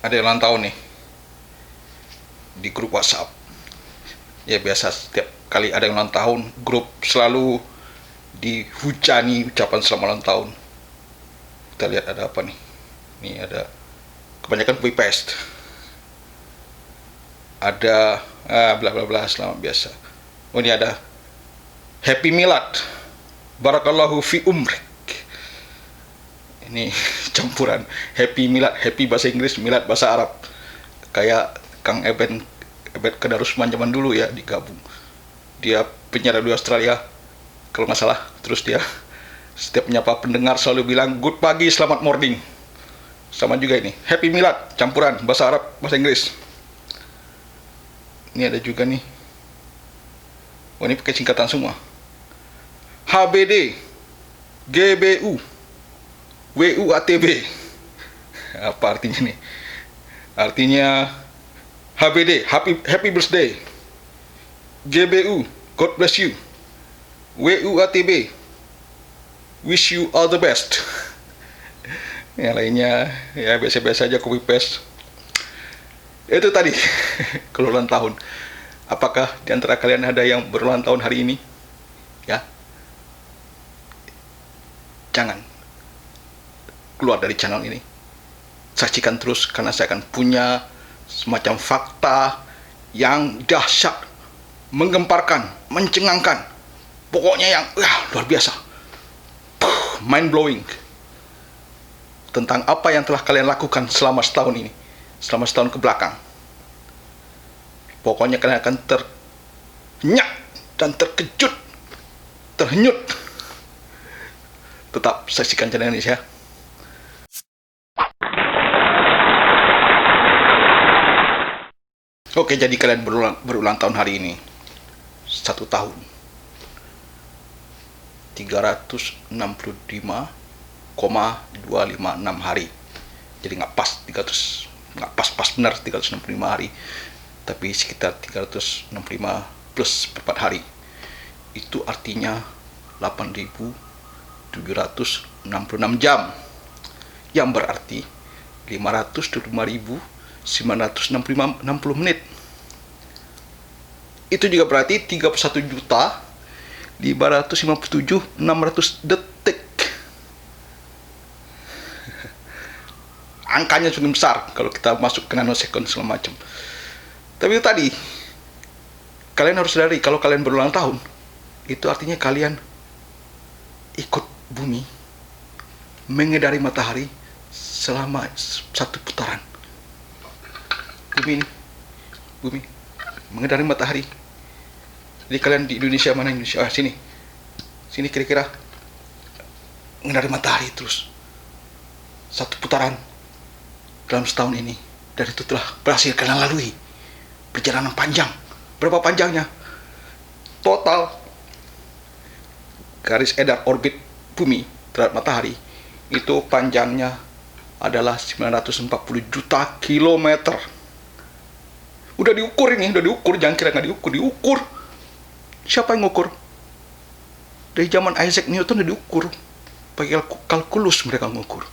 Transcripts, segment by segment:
ada yang ulang tahun nih di grup WhatsApp. Ya biasa setiap kali ada yang ulang tahun, grup selalu dihujani ucapan selamat ulang tahun. Kita lihat ada apa nih. Ini ada kebanyakan copy paste. Ada bla bla bla selamat biasa. Oh, ini ada Happy Milad, Barakallahu fi umrik. Ini campuran Happy Milad, Happy bahasa Inggris, Milad bahasa Arab. Kayak Kang Ebet Kadarusman zaman dulu ya, digabung. Dia penyiar di Australia kalau nggak salah. Terus dia setiap menyapa pendengar selalu bilang good pagi, selamat morning. Sama juga ini Happy Milad, campuran bahasa Arab bahasa Inggris. Ini ada juga nih. Oh, ini pakai singkatan semua. HBD, GBU, WUATB. Apa artinya nih? Artinya HBD, happy birthday. GBU, God bless you. WUATB, wish you all the best. Yang lainnya ya biasa-biasa aja, copy paste. Itu tadi kalau ulang tahun. Apakah di antara kalian ada yang berulang tahun hari ini? Ya. Jangan keluar dari channel ini. Saksikan terus karena saya akan punya semacam fakta yang dahsyat, menggemparkan, mencengangkan. Pokoknya yang luar biasa. Mind blowing. Tentang apa yang telah kalian lakukan selama setahun ini. Selama setahun ke belakang. Pokoknya kalian akan ternyak dan terkejut, terhenyut. Tetap saksikan channel ini ya. Oke, jadi kalian berulang tahun hari ini 1 tahun 365,256 hari. Jadi nggak pas benar 365 hari, tapi sekitar 365 plus 4 hari. Itu artinya 8.766 jam, yang berarti 525.960 menit. Itu juga berarti 31.557.600 detik. Angkanya cukup besar kalau kita masuk ke nanosecond segala macam. Tapi itu tadi, kalian harus sadari kalau kalian berulang tahun, itu artinya kalian ikut bumi mengedari matahari selama 1 putaran. Bumi mengedari matahari. Jadi kalian di Indonesia, mana Indonesia? Sini kira-kira mengedari matahari terus 1 putaran dalam setahun ini. Dan itu telah berhasil kalian lalui perjalanan panjang. Berapa panjangnya? Total garis edar orbit bumi terhadap matahari itu panjangnya adalah 940 juta kilometer. Udah diukur, jangan kira nggak diukur. Siapa yang ngukur? Dari zaman Isaac Newton udah diukur. Pakai kalkulus mereka ngukur.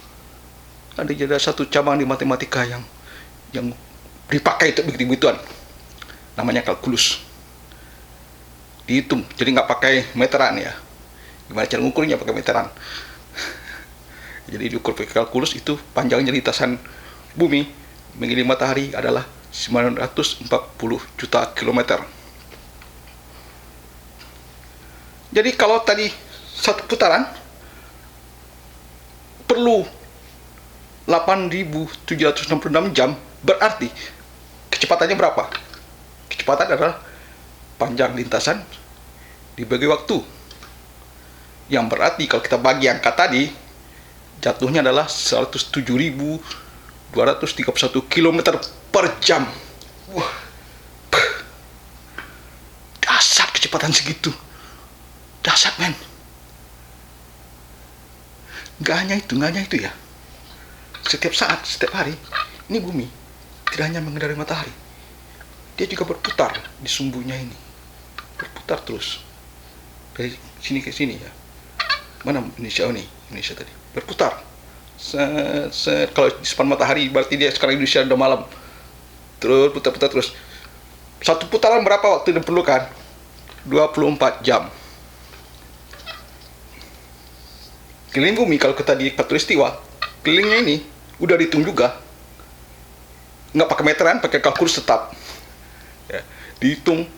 Ada satu cabang di matematika yang dipakai itu begitu-begituan. Namanya kalkulus. Dihitung, jadi nggak pakai meteran ya. Gimana cara ngukurnya pakai meteran? Jadi diukur pakai kalkulus. Itu panjangnya lintasan bumi mengelilingi matahari adalah 940 juta kilometer. Jadi kalau tadi 1 putaran perlu 8.766 jam, berarti kecepatannya berapa? Kecepatan adalah panjang lintasan dibagi waktu, yang berarti kalau kita bagi angka tadi, jatuhnya adalah 107.231 km per jam. Wah, dahsyat kecepatan segitu. Dahsyat, men. Nggak hanya itu ya. Setiap saat, setiap hari, ini bumi tidak hanya mengedari matahari, dia juga berputar di sumbunya ini. Berputar terus. Dari sini ke sini ya. Mana Indonesia? Oh, nih Indonesia tadi. Berputar Kalau di depan matahari berarti dia sekarang Indonesia udah malam. Terus putar-putar terus. Satu putaran berapa waktu yang diperlukan? 24 jam. Keliling bumi kalau kita di khatulistiwa, kelilingnya ini udah dihitung juga. Nggak pakai meteran, pakai kalkulus tetap. Ya, dihitung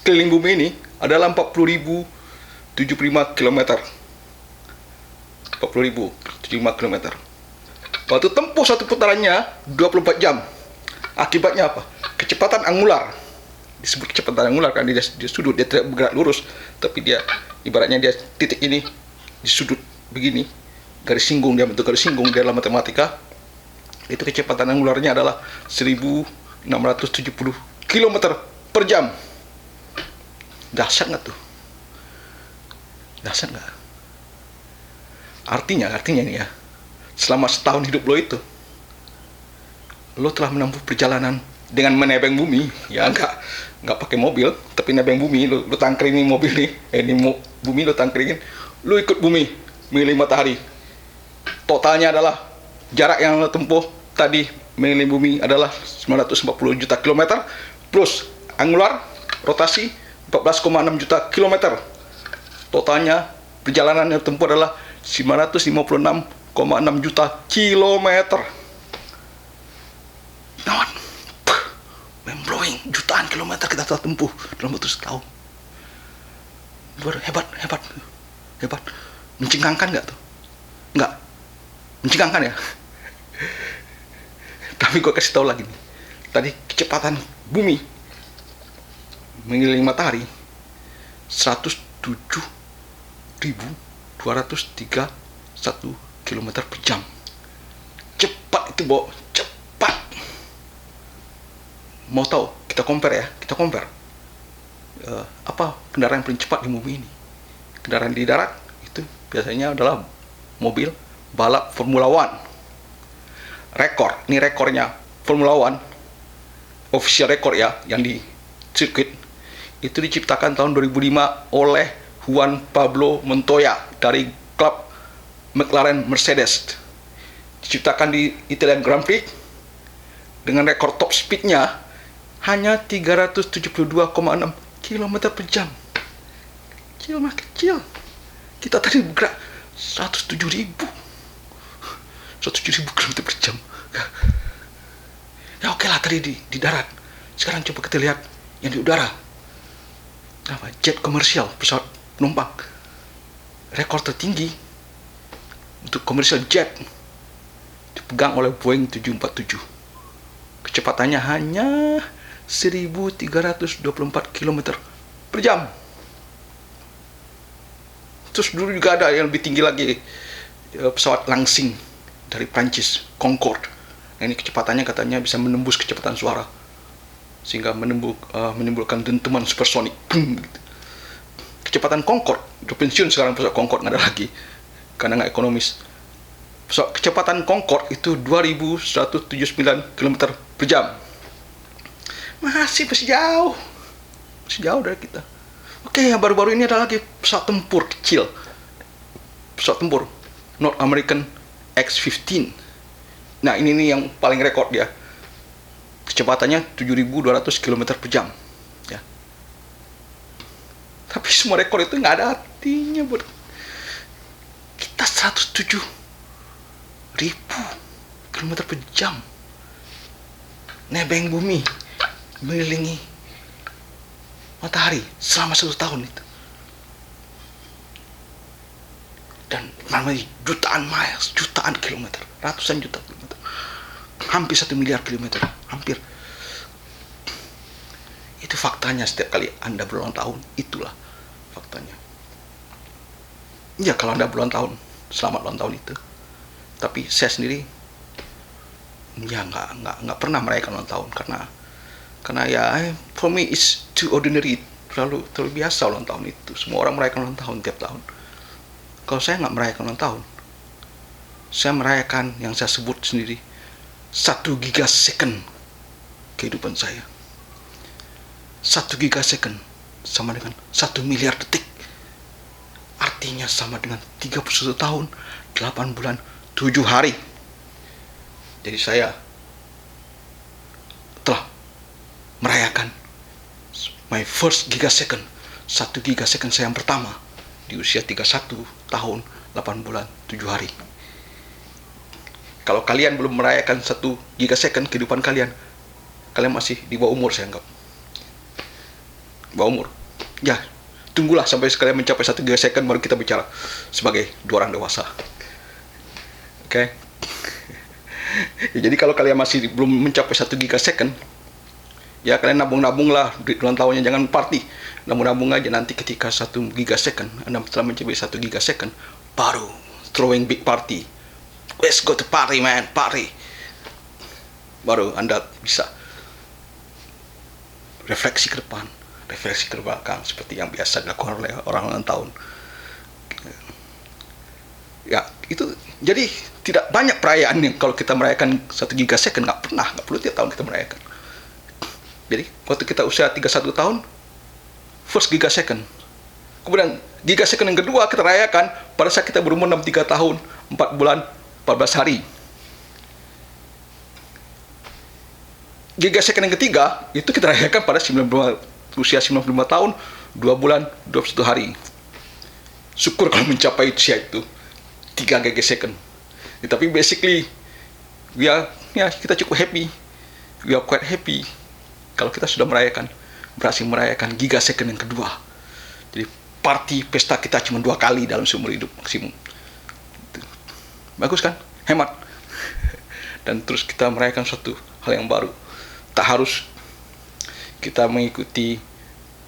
keliling bumi ini adalah 40.075 km. 40.075 km. Waktu tempuh satu putarannya 24 jam. Akibatnya apa? Kecepatan angular. Disebut kecepatan angular kan dia sudut, dia tidak bergerak lurus, tapi dia ibaratnya dia titik ini di sudut begini, garis singgung, dia bentuk garis singgung dalam matematika. Itu kecepatan angularnya adalah 1670 km per jam. Dahsyat nggak tuh? Dahsyat nggak? Artinya ini ya, selama setahun hidup lo itu, lo telah menempuh perjalanan dengan menebeng bumi. Ya nggak pakai mobil, tapi nebeng bumi. Lo tangkringin mobil nih, bumi lo tangkringin, lo ikut bumi mengelilingi matahari. Totalnya adalah jarak yang lo tempuh tadi mengelilingi bumi adalah 940 juta kilometer plus angular rotasi 14,6 juta kilometer. Totalnya perjalanan yang tempuh adalah 956,6 juta kilometer. Nawan, mind-blowing, jutaan kilometer kita telah tempuh dalam waktu setahun. Hebat. Mencengangkan nggak tuh? Nggak, mencengangkan ya. Tapi gue kasih tahu lagi nih. Tadi kecepatan bumi mengelilingi matahari 107.231 km per jam. Cepat itu, Bo, cepat. Mau tahu? Kita compare. Apa kendaraan yang paling cepat di bumi ini? Kendaraan di darat itu biasanya adalah mobil balap Formula One. Ini rekornya Formula One, official record ya, yang di sirkuit itu diciptakan tahun 2005 oleh Juan Pablo Montoya dari klub McLaren Mercedes. Diciptakan di Italian Grand Prix dengan rekor top speednya hanya 372,6 km per jam. Kecil. Kita tadi bergerak 107.000 km per jam. Ya oke lah tadi di darat. Sekarang coba kita lihat yang di udara. Jet komersial, pesawat penumpang. Rekor tertinggi untuk komersial jet dipegang oleh Boeing 747. Kecepatannya hanya 1.324 km per jam. Terus dulu juga ada yang lebih tinggi lagi, pesawat langsing dari Prancis, Concorde. Ini kecepatannya katanya bisa menembus kecepatan suara, sehingga menimbulkan dentuman supersonik. Gitu. Kecepatan Concorde, udah pensiun sekarang pesawat Concorde, nggak ada lagi karena nggak ekonomis. Kecepatan Concorde itu 2.179 km per jam. Masih jauh dari kita. Oke, yang baru-baru ini ada lagi pesawat tempur kecil, pesawat tempur North American X-15. Nah ini nih yang paling rekor dia, kecepatannya 7.200 km per jam ya. Tapi semua rekor itu nggak ada artinya buat kita. 107.000 km per jam nebeng bumi mengelilingi matahari selama 1 tahun itu, dan namanya jutaan miles, jutaan kilometer, ratusan juta kilometer, hampir 1 miliar kilometer, hampir. Itu faktanya. Setiap kali Anda berulang tahun, itulah faktanya. Ya kalau Anda berulang tahun, selamat ulang tahun itu. Tapi saya sendiri ya nggak pernah merayakan ulang tahun karena ya for me it's too ordinary, terlalu biasa ulang tahun itu. Semua orang merayakan ulang tahun tiap tahun. Kalau saya nggak merayakan ulang tahun, saya merayakan yang saya sebut sendiri 1 gigasecond kehidupan saya. 1 gigasecond sama dengan 1 miliar detik. Arti artinya sama dengan 31 tahun, 8 bulan, 7 hari. Jadi saya telah merayakan my first gigasecond, 1 gigasecond saya yang pertama di usia 31 tahun, 8 bulan, 7 hari. Kalau kalian belum merayakan 1 gigasecond kehidupan kalian, kalian masih di bawah umur, saya anggap. Bawah umur. Ya, tunggulah sampai kalian mencapai 1 gigasecond baru kita bicara sebagai 2 orang dewasa. Oke? Ya, jadi kalau kalian masih belum mencapai 1 gigasecond, ya kalian nabung-nabung lah di ulang tahunnya, jangan party. Nabung-nabung aja, nanti ketika 1 gigasecond, Anda telah mencapai 1 gigasecond, baru throwing big party. Let's go to party, man, party. Baru Anda bisa refleksi ke depan, refleksi ke belakang, seperti yang biasa dilakukan oleh orang ulang tahun. Ya, itu jadi tidak banyak perayaan yang kalau kita merayakan 1 gigasecond, nggak perlu tiap tahun kita merayakan. Jadi waktu kita usia 31 tahun, first gigasecond. Kemudian gigasecond yang kedua kita rayakan pada saat kita berumur 63 tahun, 4 bulan, 14 hari. Gigasecond yang ketiga itu kita rayakan pada usia 95 tahun, 2 bulan, 21 hari. Syukur kalau mencapai usia itu 3 gigasecond. Ya, tapi basically kita cukup happy. We are quite happy kalau kita sudah berhasil merayakan gigasecond yang kedua. Jadi party pesta kita cuma 2 kali dalam seumur hidup maksimum. Bagus kan? Hemat. Dan terus kita merayakan suatu hal yang baru. Tak harus kita mengikuti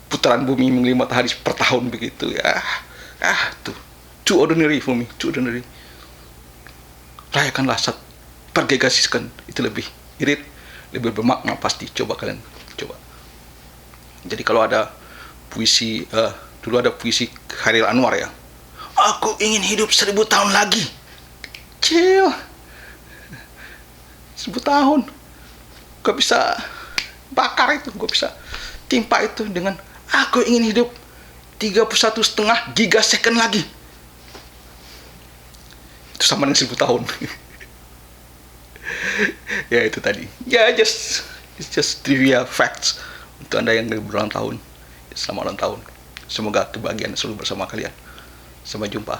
putaran bumi mengelilingi matahari per tahun begitu ya. Too ordinary for me, too ordinary. Rayakanlah per gigasecond, itu lebih irit, lebih bermakna pasti. Coba kalian coba. Jadi kalau ada puisi, dulu ada puisi Khairil Anwar ya. Aku ingin hidup 1000 tahun lagi. Chill. 1000 tahun. Gak bisa bakar itu, gak bisa timpa itu dengan aku ingin hidup 31,5 gigasecond lagi. Itu sama dengan 1000 tahun. Ya itu tadi. Ya it's just trivia facts untuk Anda yang berulang tahun. Selamat ulang tahun. Semoga kebahagiaan selalu bersama kalian. Sampai jumpa.